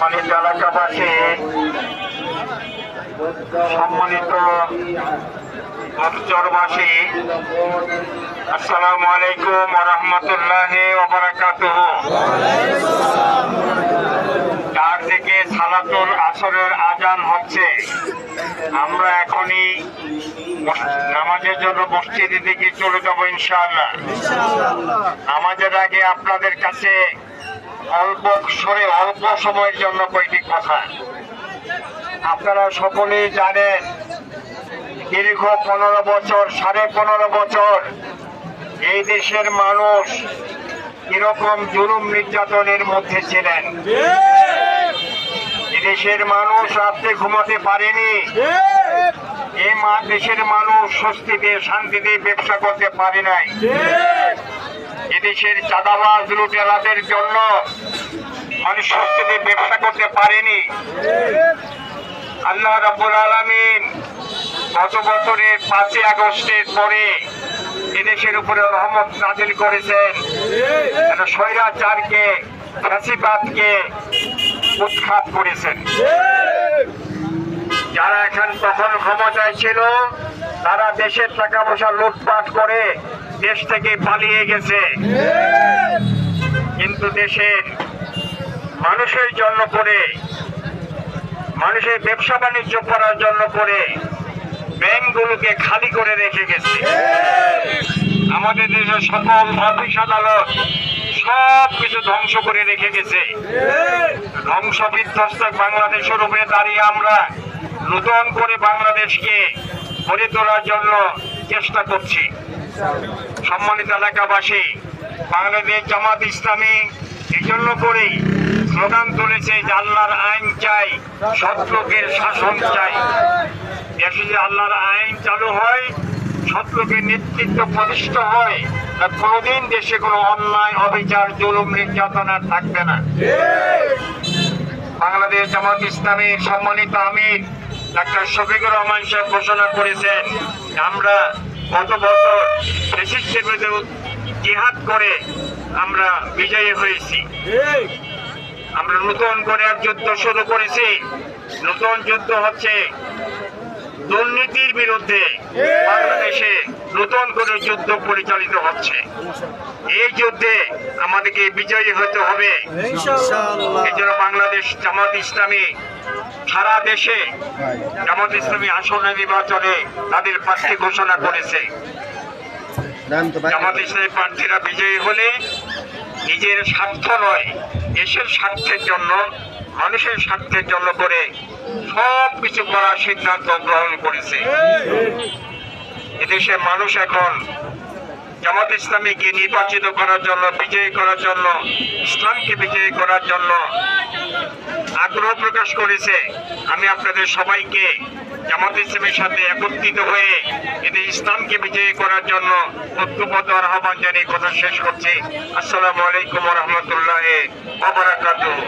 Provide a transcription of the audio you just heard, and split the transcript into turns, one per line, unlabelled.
সম্মানিত এলাকাবাসী, সম্মানিত অঞ্চলবাসী, আসসালামু আলাইকুম ওয়া রাহমাতুল্লাহি ওয়া বারাকাতুহু। চার দিকে সালাতুল আসরের আজান হচ্ছে। আমরা এখনই নামাজের জন্য মসজিদের দিকে চলে যাব ইনশাআল্লাহ। নামাজের আগে আপনাদের কাছে অল্প সময়ের জন্য কয়েকটি কথা। আপনারা সকলেই জানেন, দীর্ঘ 15 বছর 15.5 বছর এই দেশের মানুষ কিরকম জুলুম নির্যাতনের মধ্যে ছিলেন। দেশের মানুষ রাত্রে ঘুমাতে পারেনি। এই দেশের মানুষ স্বস্তিতে শান্তিতে ব্যবসা করতে পারে নাই। এদেশের চাঁদাবাজ লুটেরাদের জন্য মানুষ স্বস্তিতে ব্যবসা করতে পারেনি। আল্লাহ রাব্বুল আলামিন গত বছরের 5ই আগস্টের পরে এদেশের উপরে রহমত নাযিল করেছেন। স্বৈরাচারকে, ফ্যাসিবাদকে উৎখাত করেছেন। যারা এখন তখন ক্ষমতায় ছিল তারা দেশের টাকা পয়সা লুটপাট করে দেশ থেকে পালিয়ে গেছে, কিন্তু দেশের মানুষের জন্য করে, মানুষের ব্যবসা বাণিজ্য করার জন্য করে ব্যাংকগুলোকে খালি করে রেখে গেছে। আমাদের দেশের সকল অফিস আদালত সব কিছু ধ্বংস করে রেখে গেছে। ধ্বংস বিধ্বস্ত বাংলাদেশের উপরে দাঁড়িয়ে আমরা নতুন করে বাংলাদেশকে গড়ে তোলার জন্য চেষ্টা করছি। সম্মানিত এলাকাবাসী, বাংলাদেশ জামাত ইসলামী এই জন্য করেই স্লোগান তুলেছে যে আল্লাহর আইন চাই, সৎ লোকের শাসন চাই। দেশে যে আল্লাহর আইন চালু হয়, সৎ লোকের নেতৃত্ব প্রতিষ্ঠিত হয়, কোনোদিন দেশে কোনো অন্যায়, অবিচার, জুলুম, নির্যাতন আর থাকবে না। বাংলাদেশ জামাত ইসলামীর সম্মানিত আমির ডাক্তার শফিকুর রহমান সাহেব ঘোষণা করেছেন, আমরা গত বছর ফ্যাসিস্টের বিরুদ্ধে জিহাদ করে আমরা বিজয়ী হয়েছি। আমরা নতুন করে এক যুদ্ধ শুরু করেছি। নতুন যুদ্ধ হচ্ছে দুর্নীতির বিরুদ্ধে। বাংলাদেশে নতুন করে যুদ্ধ পরিচালিত হচ্ছে। এই যুদ্ধে আমাদেরকে বিজয়ী হতে হবে। এই জন্য বাংলাদেশ জামাত ইসলামী সারা দেশে জামাত ইসলামী আসন্ন নির্বাচনে তাদের প্রার্থী ঘোষণা করেছে। জামাত ইসলামী প্রার্থীরা বিজয়ী হলে নিজের স্বার্থ নয়, দেশের স্বার্থের জন্য, মানুষের স্বার্থের জন্য করে সব কিছু করার সিদ্ধান্ত গ্রহণ করেছে। এদেশের মানুষ এখন জামাত ইসলামীকে নির্বাচিত করার জন্য, বিজয়ী করার জন্য, ইসলামকে বিজয়ী করার জন্য আগ্রহ প্রকাশ করেছে। আমি আপনাদের সবাইকে জামাত ইসলামের সাথে একত্রিত হয়ে এদের ইসলামকে বিজয়ী করার জন্য ঐক্যবদ্ধ আহ্বান জানিয়ে কথা শেষ করছি। আসসালামু আলাইকুম ওয়া রাহমাতুল্লাহি ওয়া বারাকাতুহু।